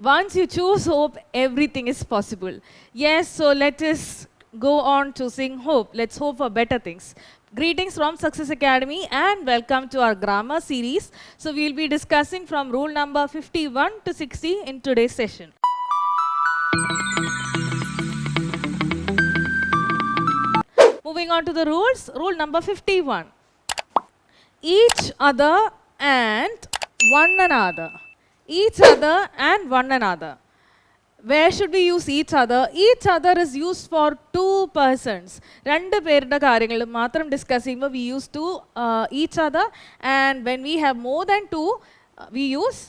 Once you choose hope, everything is possible. Yes, so let us go on choosing hope. Let's hope for better things. Greetings from Success Academy and welcome to our grammar series. So we'll be discussing from rule number 51 to 60 in today's session. Moving on to the rules, rule number 51. Each other and one another. Each other and one another. Where should we use each other? Each other is used for two persons. രണ്ട് പേരുടെ കാര്യങ്ങൾ മാത്രം discuss ചെയ്യുമ്പോൾ we use to each other, and when we have more than two, we use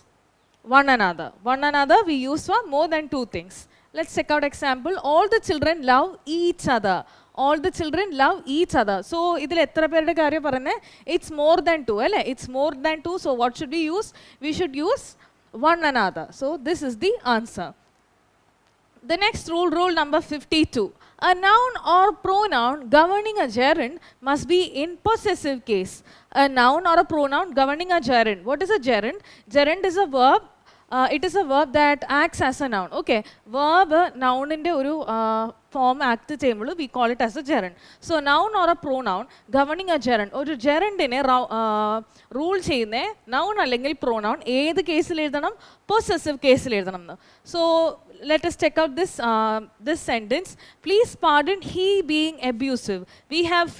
one another. One another we use for more than two things. Let's check out example. All the children love each other. All the children love each other. So ഇതിൽ എത്ര പേരുടെ കാര്യം പറയുന്നത്? It's more than two, അല്ലേ? It's more than two. So what should we use? We should use one another. So this is the answer. The next rule, rule number 52. A noun or pronoun governing a gerund must be in possessive case. A noun or a pronoun governing a gerund. What is a gerund? Gerund is a verb. It is a verb that acts as a noun. Okay, verb noun inde oru form act cheyumbol we call it as a gerund. So noun or a pronoun governing a gerund. Oru gerund ine rule cheyune noun allengil pronoun ഏത് കേസിൽ എഴുതണം? possessive കേസിൽ എഴുതണം. So let us check out this sentence. Please pardon he being abusive. We have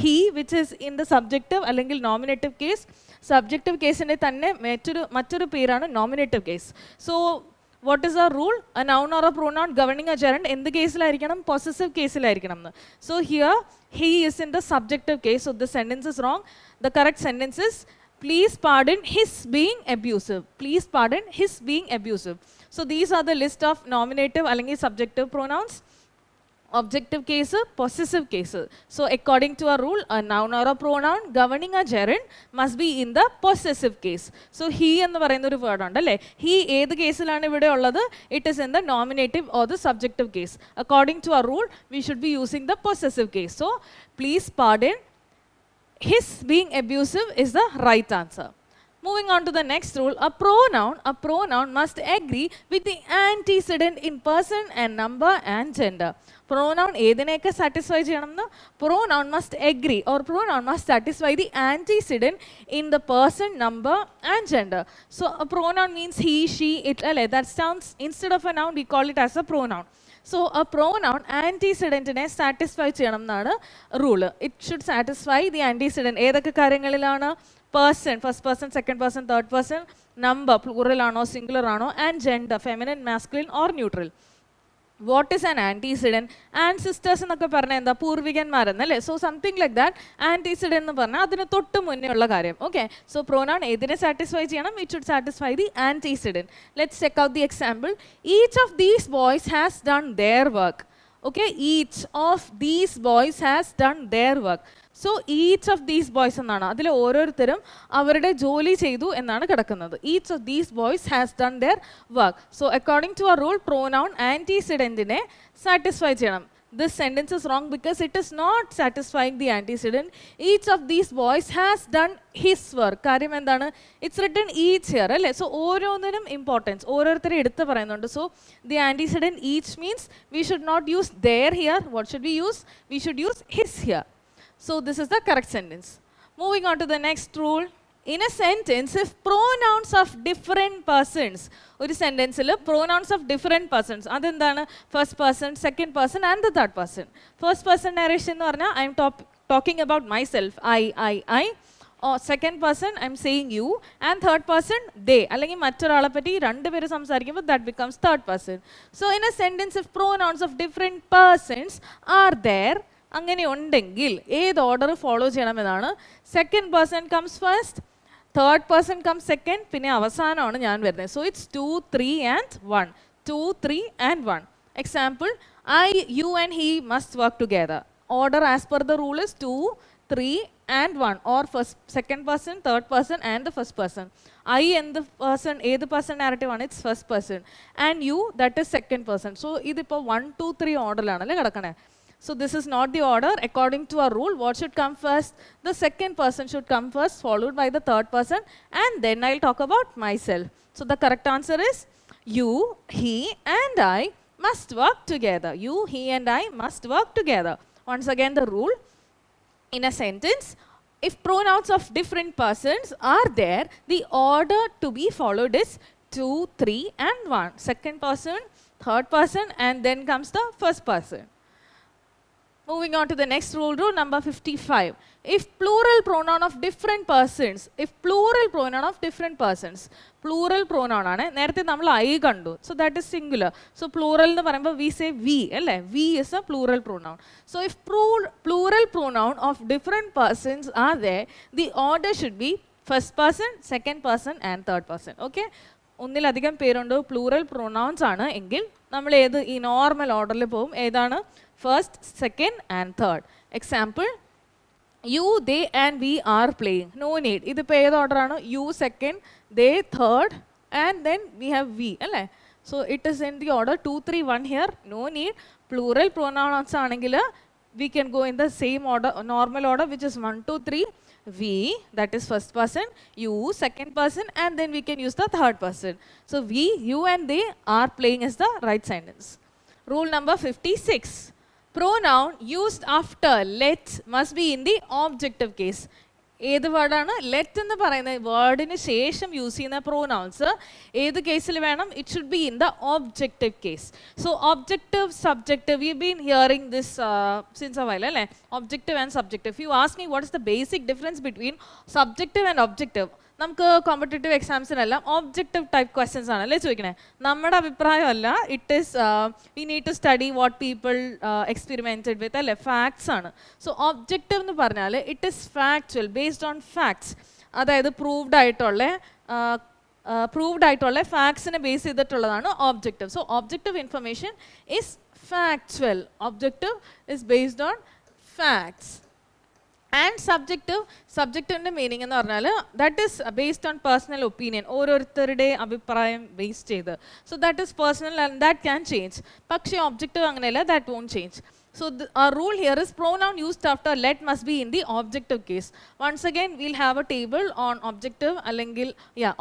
he which is in the subjective allengil nominative case. Subjective case ine thanne മറ്റൊരു പേരാണ് nominative case. So what is our rule? A noun or a pronoun governing a gerund എന്ത് കേസിലായിരിക്കണം? possessive കേസിലായിരിക്കണം. So here he is in the subjective case, so the sentence is wrong. The correct sentence is please pardon his being abusive. Please pardon his being abusive. So these are the list of nominative അല്ലെങ്കിൽ subjective pronouns. Objective case, possessive case. So according to our rule, a noun or a pronoun governing a gerund must be in the possessive case. So he എന്ന് പറയുന്ന ഒരു word ഉണ്ട് അല്ലേ? he ഏത് കേസിലാണ് ഇവിടെ ഉള്ളത്? It is in the nominative or the subjective case. According to our rule, we should be using the possessive case. So please pardon his being abusive is the right answer. Moving on to the next rule, a pronoun must agree with the antecedent in person and number and gender. Pronoun ഏതിനെയൊക്കെ satisfy ചെയ്യണമെന്ന്? Pronoun must agree or pronoun must satisfy the antecedent in the person, number and gender. So a pronoun means he, she, it, അല്ലേ? That sounds, instead of a noun we call it as a pronoun. So a pronoun antecedentനെ satisfy ചെയ്യണം എന്നാണ് rule. It should satisfy the antecedent. ഏതൊക്കെ കാര്യങ്ങളിലാണ്? Person, first person, second person, third person, number, plural ആണോ singular ആണോ, and gender, feminine, masculine or neutral. What is an antecedent? Ancestors എന്നൊക്കെ പറഞ്ഞാൽ എന്താ? പൂർവികന്മാരെന്നല്ലേ? So something like that. Antecedent എന്ന് പറഞ്ഞാൽ അതിന് തൊട്ട് മുന്നേ ഉള്ള കാര്യം. Okay, so pronoun ഏതിനെ satisfy ചെയ്യണം? It should satisfy the antecedent. Let's check out the example. Each of these boys has done their work. Okay, each of these boys has done their work. So each of these boys എന്നാണ്, അതിൽ ഓരോരുത്തരും അവരുടെ ജോലി ചെയ്തു എന്നാണ് കിടക്കുന്നത്. Each of these boys has done their work. So according to our rule, pronoun antecedentനെ satisfy ചെയ്യണം. This sentence is wrong because it is not satisfying the antecedent. Each of these boys has done his work. കാര്യം എന്താണ്? It's written each here അല്ലേ? So ഓരോന്നിനും importance, ഓരോരുത്തരെ എടുത്ത് പറയുന്നുണ്ട്. So the antecedent each means we should not use their here. What should we use? We should use his here. So this is the correct sentence. Moving on to the next rule. In a sentence, if pronouns of different persons, ഒരു സെൻറ്റൻസിൽ pronouns of different persons, അതെന്താണ്? first person, second person and the third person. First person narration എന്ന് പറഞ്ഞാൽ I am talking about myself, I. Or second person I am saying you, and third person they. അല്ലെങ്കിൽ മറ്റൊരാളെ പറ്റി രണ്ടുപേര് സംസാരിക്കുമ്പോൾ that becomes third person. So in a sentence, if pronouns of different persons are there, അങ്ങനെ ഉണ്ടെങ്കിൽ ഏത് order follow ചെയ്യണമെന്നാണ്? Second person comes first, third person comes second, പിന്നെ അവസാനമാണ് ഞാൻ വരുന്നത്. So it's 2, 3 and 1. 2, 3 and 1. Example, I, you and he must work together. Order as per the rule is 2, 3 and 1, or first, second person, third person and the first person. I and the person, ഏത് person narrative ആണ്? It's first person. And you, that is second person. So ഇതിപ്പോൾ 1, 2, 3 ഓർഡറിലാണല്ലേ കിടക്കണേ. So this is not the order. According to our rule, what should come first? The second person should come first, followed by the third person, and then I'll talk about myself. So the correct answer is You, he, and I must work together. You, he, and I must work together. Once again, the rule. In a sentence, if pronouns of different persons are there, the order to be followed is 2, 3, and 1. Second person, third person, and then comes the first person. Moving on to the next rule, rule number 55. If plural pronoun of different persons, plural pronoun ആണ് നേരത്തെ നമ്മൾ I കണ്ടു, so that is singular. So plural എന്ന് പറയുമ്പോൾ we say we, അല്ലേ? We is a plural pronoun. So if plural pronoun of different persons are there, the order should be first person, second person, and third person. Okay? ഒന്നിലധികം പേരുണ്ട് plural pronounce ആണ് എങ്കിൽ നമ്മൾ ഏത് ഈ normal ഓർഡറിൽ പോകും. ഏതാണ്? First, second, and third. Example, you, they, and we are playing. No need. ഇതിപ്പോൾ ഏത് ഓർഡറാണ്? You second, they third, and then we have we, അല്ലേ? So it is in the order 2, 3, 1 here. No need. Plural pronouns ആണെങ്കിൽ we can go in the same order, normal order, which is 1, 2, 3. We, that is first person, you, second person, and then we can use the third person. So we, you, and they are playing is the right sentence. Rule number 56. Pronoun used after let must be in the objective case. ഏത് വേർഡാണ്? Let എന്ന് പറയുന്ന വേർഡിന് ശേഷം use ചെയ്യുന്ന pronouns ഏത് കേസിൽ വേണം? It should be in the objective case. So objective, subjective, you been hearing this since a while, അല്ലേ? Objective and subjective. You ask me what is the basic difference between subjective and objective. നമുക്ക് competitive എക്സാംസിനെല്ലാം objective type questions ആണ് അല്ലേ ചോദിക്കണേ? നമ്മുടെ അഭിപ്രായമല്ല. It is we need to study what people experimented with, അല്ലേ? Facts ആണ്. സോ ഒബ്ജക്റ്റീവ് എന്ന് പറഞ്ഞാൽ it is factual, based on facts. അതായത് പ്രൂവ്ഡ് ആയിട്ടുള്ള ഫാക്ട്സിനെ ബേസ് ചെയ്തിട്ടുള്ളതാണ് objective. So objective information is factual. Objective is based on facts. And സബ്ജക്റ്റീവിൻ്റെ meaning എന്ന് പറഞ്ഞാൽ that is based on personal opinion, ഓരോരുത്തരുടെ അഭിപ്രായം ബേസ് ചെയ്ത്. So that is personal and that can change. പക്ഷേ ഒബ്ജക്റ്റീവ് അങ്ങനെയല്ല, that won't change. So our rule here is pronoun used after let must be in the objective case. Once again, we'll have a table on objective, allengil,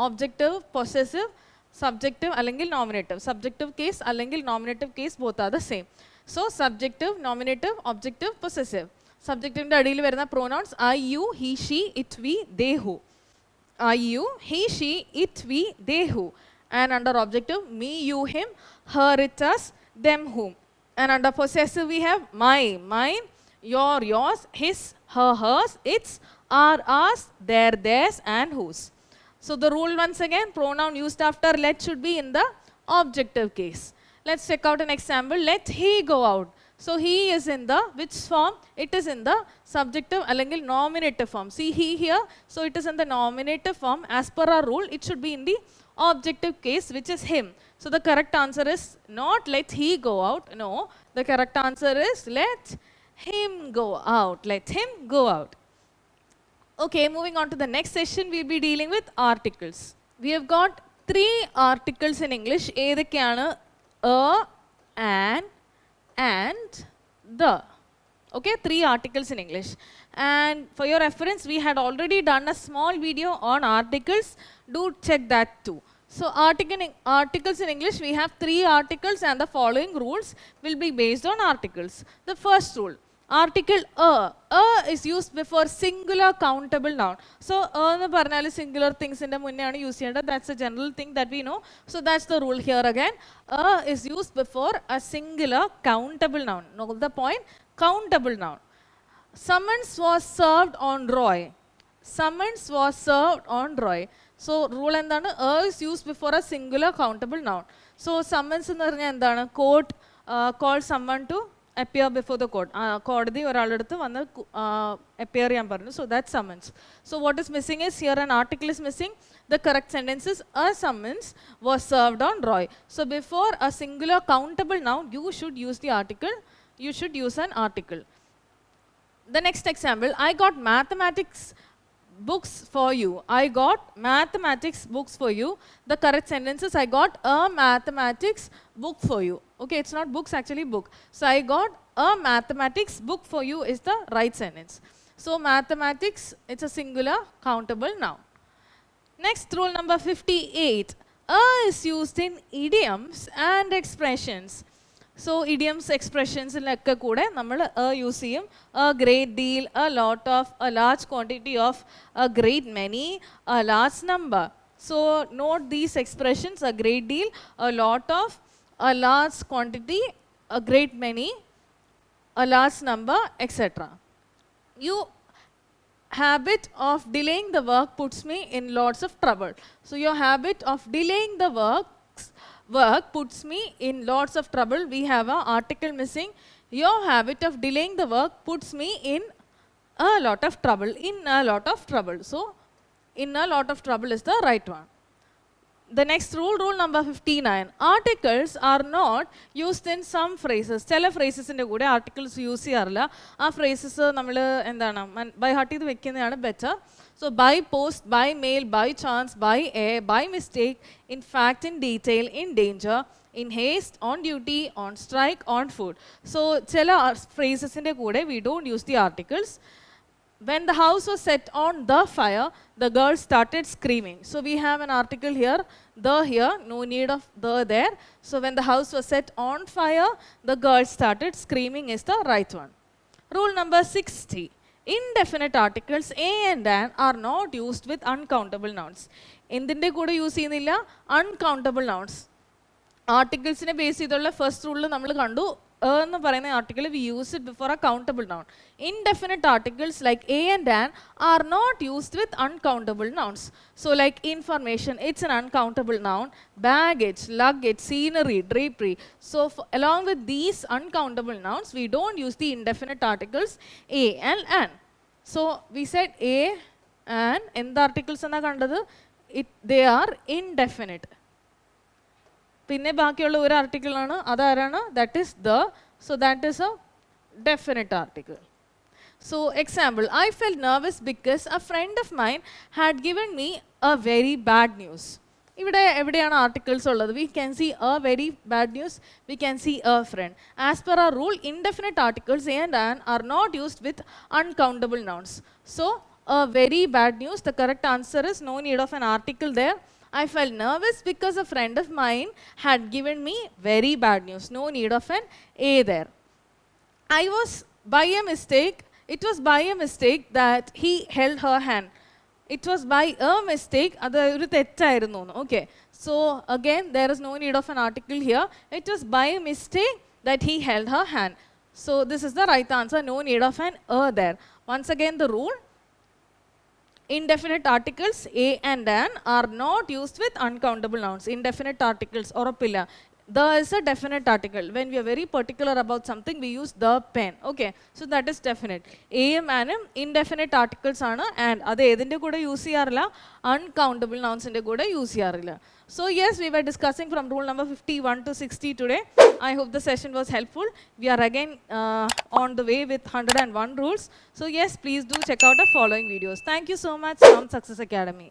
objective, possessive, subjective, allengil nominative. Subjective case, allengil nominative case, both are the same. So subjective, nominative, objective, possessive. Subjective ന്റെ അടിയിൽ വരുന്ന pronouns I, you, he, she, it, we, they, who. I, you, he, she, it, we, they, who. And under objective, me, you, him, her, it, us, them, whom. And under possessive we have my, mine, your, yours, his, her, hers, its, our, ours, their, theirs, and whose. So the rule once again, pronoun used after let should be in the objective case. Let's check out an example. Let he go out. So he is in the which form? It is in the subjective allengil nominative form. See he here. So it is in the nominative form. As per our rule, it should be in the objective case, which is him. So the correct answer is not let he go out. No, the correct answer is let him go out. Let him go out. Okay, moving on to the next session, we'll be dealing with articles. We have got 3 articles in English. ഏതൊക്കെയാണ്? A, an, and, the. Okay, 3 articles in English. And for your reference, we had already done a small video on articles. Do check that too. So articles in English, we have 3 articles and the following rules will be based on articles. The first rule, article a is used before singular countable noun. So എന്ന് പറഞ്ഞാൽ singular things ന്റെ മുന്നെയാണ് use ചെയ്യേണ്ടത്. That's a general thing that we know. So that's the rule here again. A is used before a singular countable noun. Note the point, countable noun. Summons was served on Roy. Summons was served on Roy. So rule എന്താണ്? A is used before a singular countable noun. So summons എന്ന് പറഞ്ഞാൽ എന്താണ്? Court call someone to appear before the court. കോടതി ഒരാളുടെ അടുത്ത് വന്ന് appear ചെയ്യാൻ പറഞ്ഞു. So that's summons. So what is missing is here an article is missing. The correct sentence is a summons was served on Roy. So before a singular countable noun, you should use the article. You should use an article. The next example, I got mathematics books for you. I got mathematics books for you. The correct sentence is I got a mathematics book for you. Okay, it's not books, actually book. So I got a mathematics book for you is the right sentence. So mathematics, it's a singular countable noun. Next, rule number 58. is used in idioms and expressions. So idioms, expressions like kude nammal use cheyum. A great deal, a lot of, a large quantity of, a great many, a large number. So note these expressions: a great deal, a lot of, a large quantity, a great many, a large number, etc. You habit of delaying the work puts me in lots of trouble. So your habit of delaying the work puts me in lots of trouble. We have an article missing. Your habit of delaying the work puts me in a lot of trouble. In a lot of trouble. So in a lot of trouble is the right one. The next rule, rule number 59. Articles are not used in some phrases. Chela phrases inde kude articles use cheyarilla. Aa phrases nammal endana by heart idu vekkunnaanu better. So by post, by mail, by chance, by air, by mistake, in fact, in detail, in danger, in haste, on duty, on strike, on foot. So chela phrases inde kude we don't use the articles. When the house was set on the fire, the girls started screaming. So we have an article here, the here, no need of the there. So when the house was set on fire, the girls started screaming is the right one. Rule number 60. Indefinite articles a and an are not used with uncountable nouns. Endinte kude use cheynilla? Uncountable nouns. Articles ne base ചെയ്തുള്ള first rule നമ്മൾ കണ്ടു. എന്ന് പറയുന്ന article we use it before a countable noun. Indefinite articles like a and an are not used with uncountable nouns. So like information, it's an uncountable noun. Baggage, luggage, scenery, drapery. So along with these uncountable nouns, we don't use the indefinite articles a and an. So we said a and എന്ത് articles എന്നാ കണ്ടത്? They are indefinite. പിന്നെ ബാക്കിയുള്ള ഒരു article ആണ്, അതാരാണ്? That is the. So that is a definite article. So example, I fell nervous because a friend of mine had given me a very bad news. ഇവിടെ എവിടെയാണ് articles ഉള്ളത്? We can see a very bad news, we can see a friend. As per a rule, indefinite articles a and an are not used with uncountable nouns. So a very bad news, the correct answer is no need of an article there. I felt nervous because a friend of mine had given me very bad news. No need of an a there. I was by a mistake, it was by a mistake that he held her hand. It was by a mistake, adu oru തെറ്റായിരുന്നു. Okay. So again there is no need of an article here. It was by a mistake that he held her hand. So this is the right answer. No need of an a there. Once again the rule, indefinite articles a and an are not used with uncountable nouns. Indefinite articles orapilla. The is a definite article. When we are very particular about something, we use the pen. Okay, so that is definite. A and indefinite articles ആണ്. And അത് ഏതിൻ്റെ കൂടെ use ചെയ്യാറില്ല? Uncountable nounsൻ്റെ കൂടെ use ചെയ്യാറില്ല. So yes, we were discussing from rule number 51 to 60 today. I hope the session was helpful. We are again on the way with 101 rules. So yes, please do check out the following videos. Thank you so much from Success Academy.